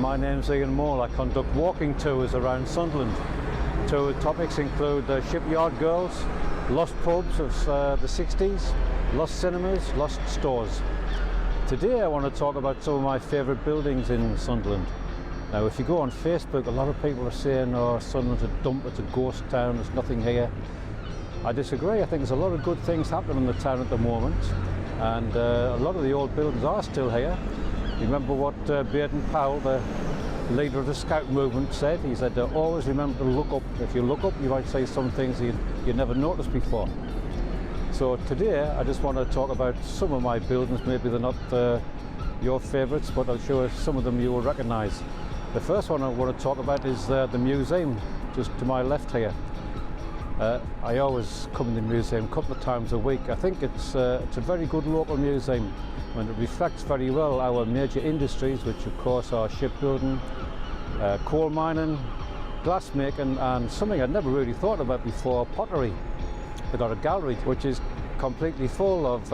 My name's Ian Moore. I conduct walking tours around Sunderland. Tour topics include shipyard girls, lost pubs of the 60s, lost cinemas, lost stores. Today I want to talk about some of my favourite buildings in Sunderland. Now if you go on Facebook, a lot of people are saying, oh, Sunderland's a dump, it's a ghost town, there's nothing here. I disagree. I think there's a lot of good things happening in the town at the moment, and a lot of the old buildings are still here. You remember what Baden Powell, the leader of the Scout movement, said? He said, always remember to look up. If you look up, you might see some things you never noticed before. So today, I just want to talk about some of my buildings. Maybe they're not your favourites, but I'll show you some of them you will recognise. The first one I want to talk about is the museum, just to my left here. I always come in the museum a couple of times a week. I think it's a very good local museum, and it reflects very well our major industries, which of course are shipbuilding, coal mining, glass making, and something I'd never really thought about before, pottery. They've got a gallery which is completely full of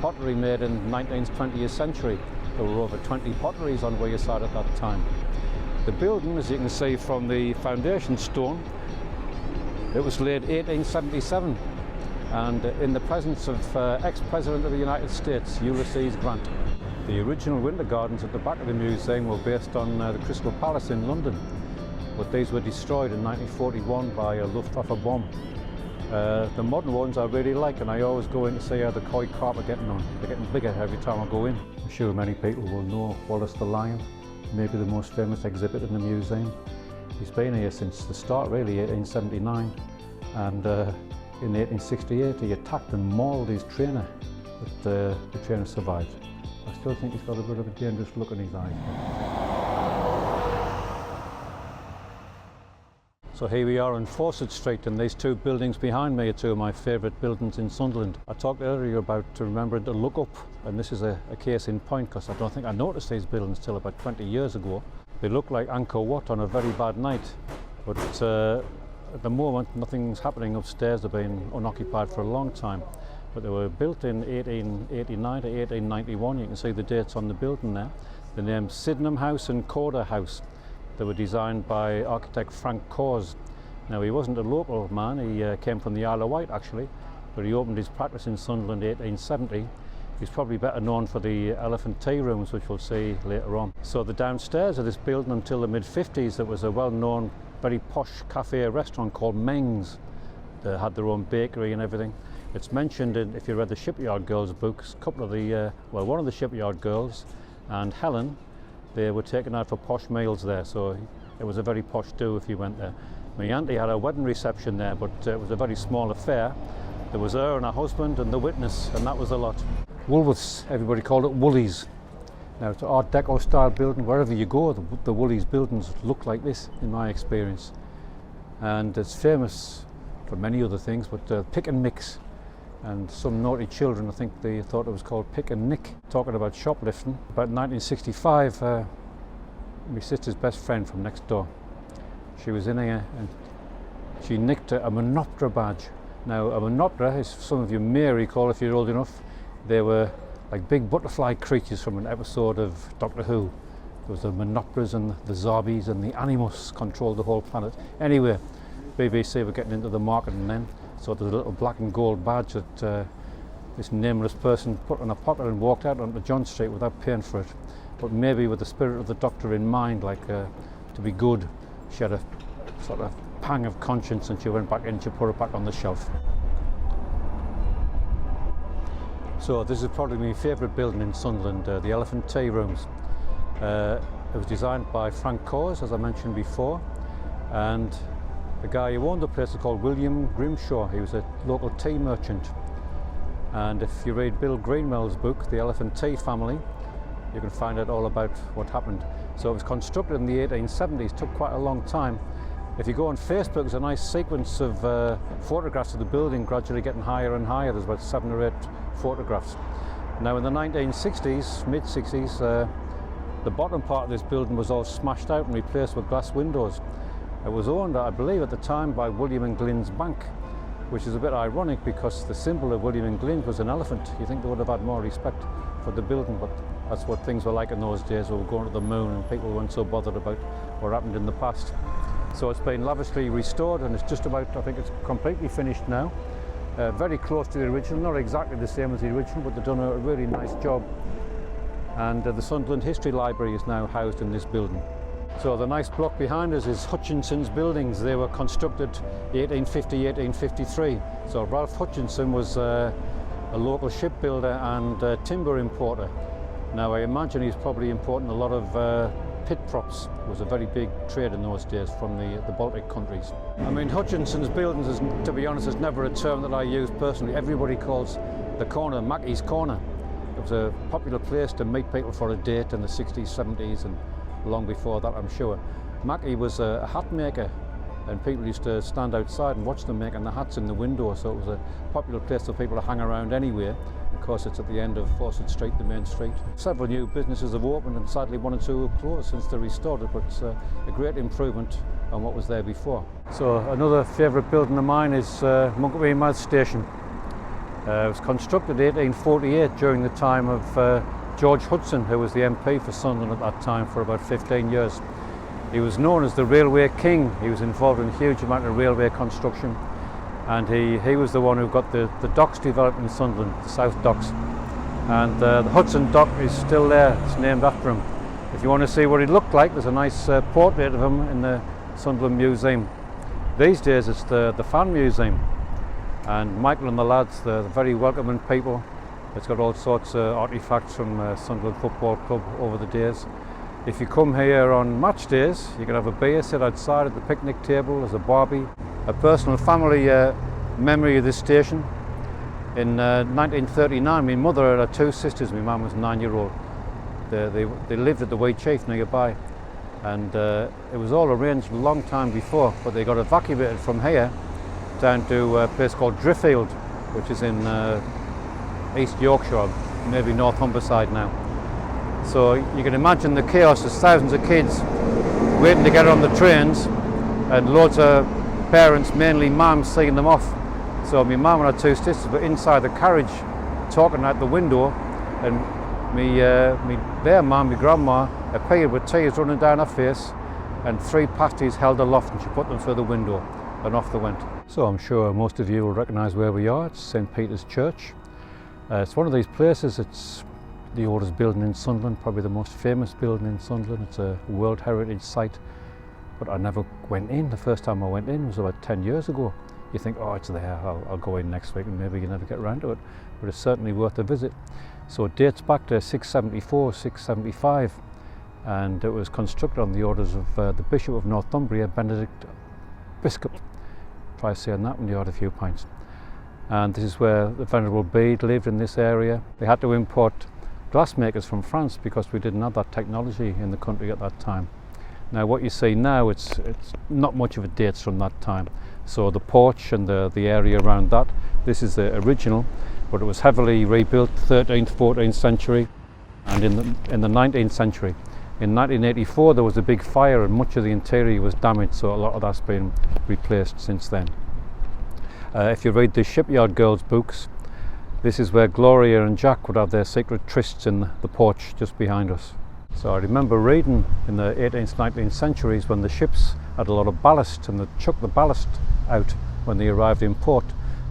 pottery made in the 19th, 20th century. There were over 20 potteries on Wearside at that time. The building, as you can see from the foundation stone, it was laid 1877, and in the presence of ex-President of the United States, Ulysses Grant. The original winter gardens at the back of the museum were based on the Crystal Palace in London, but these were destroyed in 1941 by a Luftwaffe bomb. The modern ones I really like, and I always go in to see how the koi carp are getting on. They're getting bigger every time I go in. I'm sure many people will know Wallace the Lion, maybe the most famous exhibit in the museum. He's been here since the start, really, 1879, and in 1868 he attacked and mauled his trainer, but the trainer survived. I still think he's got a bit of a dangerous look in his eyes. So here we are on Foret Street, and these two buildings behind me are two of my favourite buildings in Sunderland. I talked earlier about remembering to look up, and this is a case in point, because I don't think I noticed these buildings till about 20 years ago. They look like Angkor Wat on a very bad night, but at the moment nothing's happening upstairs. They've been unoccupied for a long time, but they were built in 1889 to 1891. You can see the dates on the building there. The names Sydenham House and Corder House. They were designed by architect Frank Cause. Now he wasn't a local man, he came from the Isle of Wight actually, but he opened his practice in Sunderland in 1870. He's probably better known for the elephant tea rooms, which we'll see later on. So the downstairs of this building until the mid-50s, there was a well-known, very posh cafe restaurant called Mengs. They had their own bakery and everything. It's mentioned in, if you read the Shipyard Girls books, a couple of the, one of the Shipyard Girls and Helen, they were taken out for posh meals there, so it was a very posh do if you went there. My auntie had a wedding reception there, but it was a very small affair. There was her and her husband and the witness, and that was a lot. Woolworths, everybody called it Woolies. Now it's an Art Deco style building. Wherever you go, the Woolies buildings look like this, in my experience. And it's famous for many other things, but pick and mix. And some naughty children, I think they thought it was called pick and nick. Talking about shoplifting, about 1965, my sister's best friend from next door, she was in here and she nicked a Monoptera badge. Now a Monoptera, as some of you may recall if you're old enough, they were like big butterfly creatures from an episode of Doctor Who. There was the Monopteras and the Zombies and the Animus controlled the whole planet. Anyway, BBC were getting into the marketing then, so there's a little black and gold badge that this nameless person put in a pocket and walked out onto John Street without paying for it. But maybe with the spirit of the Doctor in mind, like to be good, she had a sort of pang of conscience and she went back in and she put it back on the shelf. So this is probably my favourite building in Sunderland, the Elephant Tea Rooms. It was designed by Frank Cause, as I mentioned before, and the guy who owned the place is called William Grimshaw. He was a local tea merchant. And if you read Bill Greenwell's book, The Elephant Tea Family, you can find out all about what happened. So it was constructed in the 1870s, took quite a long time. If you go on Facebook, there's a nice sequence of photographs of the building gradually getting higher and higher. There's about 7 or 8 photographs. Now in the 1960s, mid-60s, the bottom part of this building was all smashed out and replaced with glass windows. It was owned, I believe at the time, by William and Glynn's Bank, which is a bit ironic because the symbol of William and Glynn was an elephant. You think they would have had more respect for the building, but That's what things were like in those days. We were going to the moon and people weren't so bothered about what happened in the past. So it's been lavishly restored and it's just about, I think it's completely finished now. Very close to the original, not exactly the same as the original, but they've done a really nice job. And the Sunderland History Library is now housed in this building. So the nice block behind us is Hutchinsons Buildings. They were constructed 1850, 1853. So Ralph Hutchinson was a local shipbuilder and timber importer. Now I imagine he's probably importing a lot of pit props. It was a very big trade in those days from the Baltic countries. I mean, Hutchinsons Buildings, is, to be honest, is never a term that I use personally. Everybody calls the corner Mackie's Corner. It was a popular place to meet people for a date in the 60s, 70s and long before that, I'm sure. Mackie was a hat maker and people used to stand outside and watch them making the hats in the window, so it was a popular place for people to hang around anywhere. Of course, it's at the end of Foret Street, the main street. Several new businesses have opened and sadly one or two have closed since they restored it, but it's a great improvement on what was there before. So another favourite building of mine is Monkery Mouth Station. It was constructed in 1848 during the time of George Hudson, who was the MP for Sunderland at that time for about 15 years. He was known as the Railway King. He was involved in a huge amount of railway construction, and he was the one who got the docks developed in Sunderland, the South Docks. And the Hudson Dock is still there, it's named after him. If you want to see what he looked like, there's a nice portrait of him in the Sunderland Museum. These days it's the Fan Museum, and Michael and the lads, they're very welcoming people. It's got all sorts of artefacts from Sunderland Football Club over the days. If you come here on match days, you can have a beer, sit outside at the picnic table, there's a barbie. A personal family memory of this station. In 1939, my mother had two sisters, my mum was a 9-year-old. They lived at the Wee Chief nearby, and it was all arranged a long time before, but they got evacuated from here down to a place called Driffield, which is in East Yorkshire, maybe North Humberside now. So you can imagine the chaos. There's thousands of kids waiting to get on the trains and loads of parents, mainly mums, seeing them off. So my mum and her two sisters were inside the carriage talking out the window, and their mum, my grandma, appeared with tears running down her face and 3 pasties held aloft, and she put them through the window and off they went. So I'm sure most of you will recognise where we are. It's St Peter's Church. It's one of these places. It's the oldest building in Sunderland, probably the most famous building in Sunderland. It's a World Heritage Site, but I never went in. The first time I went in was about 10 years ago. You think, oh, it's there, I'll go in next week, and maybe you never get around to it, but it's certainly worth a visit. So it dates back to 674, 675, and it was constructed on the orders of the Bishop of Northumbria, Benedict Biscop. Try saying that when you had a few pints. And this is where the Venerable Bede lived, in this area. They had to import glassmakers from France because we didn't have that technology in the country at that time. Now what you see now, it's not much of a dates from that time. So the porch and the area around that, this is the original, but it was heavily rebuilt 13th, 14th century and in the 19th century. In 1984 there was a big fire and much of the interior was damaged, so a lot of that's been replaced since then. If you read the Shipyard Girls books, this is where Gloria and Jack would have their secret trysts in the porch just behind us. So I remember reading in the 18th, 19th centuries when the ships had a lot of ballast and they chucked the ballast out when they arrived in port.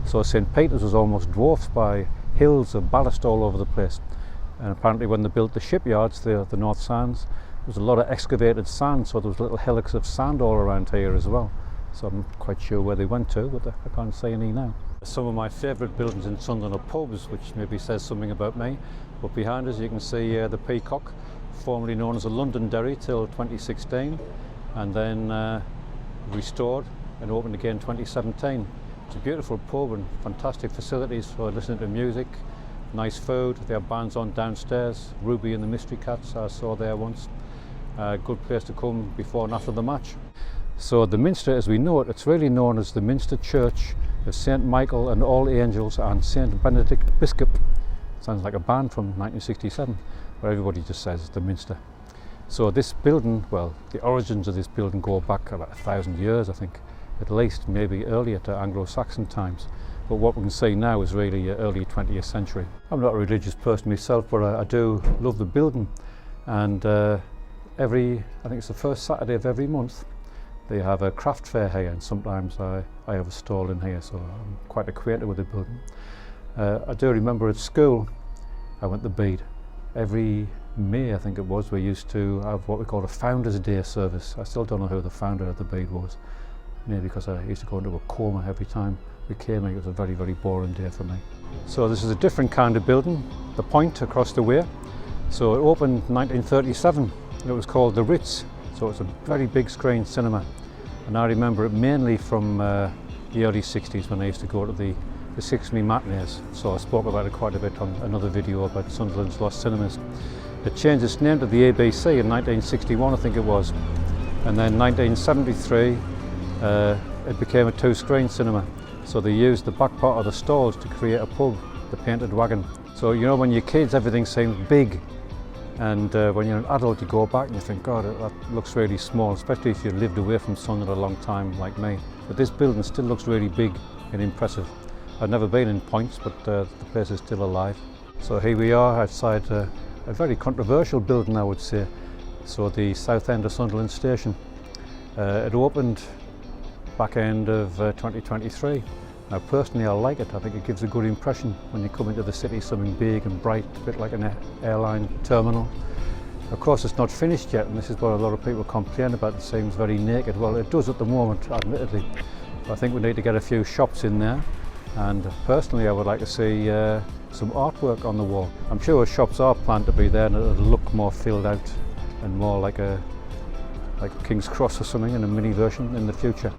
So St Peter's was almost dwarfed by hills of ballast all over the place. And apparently when they built the shipyards, the North Sands, there was a lot of excavated sand, so there was little hillocks of sand all around here as well. So I'm not quite sure where they went to, but I can't say any now. Some of my favourite buildings in Sunderland are pubs, which maybe says something about me. But behind us you can see the Peacock, formerly known as the Londonderry till 2016, and then restored and opened again in 2017. It's a beautiful pub and fantastic facilities for listening to music, nice food. They have bands on downstairs. Ruby and the Mystery Cats I saw there once. Good place to come before and after the match. So the Minster as we know it, it's really known as the Minster Church of St Michael and All Angels and St Benedict Biscop. Sounds like a band from 1967, but everybody just says it's the Minster. So this building, well, the origins of this building go back about 1,000 years, I think, at least, maybe earlier to Anglo-Saxon times. but what we can see now is really early 20th century. I'm not a religious person myself, but I do love the building, and I think it's the first Saturday of every month they have a craft fair here, and sometimes I have a stall in here, so I'm quite acquainted with the building. I do remember at school I went to Bede. Every May, I think it was, we used to have what we call a Founders' Day service. I still don't know who the founder of the Bede was, maybe because I used to go into a coma every time we came here. It was a very, very boring day for me. So this is a different kind of building, the Point across the way. So it opened in 1937. It was called the Ritz, so it's a very big screen cinema. And I remember it mainly from the early 60s when I used to go to the 6-me matinees. So I spoke about it quite a bit on another video about Sunderland's lost cinemas. It changed its name to the ABC in 1961, I think it was. And then 1973, it became a 2-screen cinema. So they used the back part of the stalls to create a pub, the Painted Wagon. So you know, when you're kids, everything seems big. And when you're an adult, you go back and you think, God, that looks really small, especially if you've lived away from Sunderland a long time like me. But this building still looks really big and impressive. I've never been in Points, but the place is still alive. So here we are outside a very controversial building, I would say. So the south end of Sunderland Station. It opened back end of 2023. Now personally I like it. I think it gives a good impression when you come into the city, something big and bright, a bit like an airline terminal. Of course it's not finished yet, and this is what a lot of people complain about. It seems very naked. Well, it does at the moment, admittedly. I think we need to get a few shops in there, and personally I would like to see some artwork on the wall. I'm sure shops are planned to be there and it'll look more filled out and more like King's Cross or something in a mini version in the future.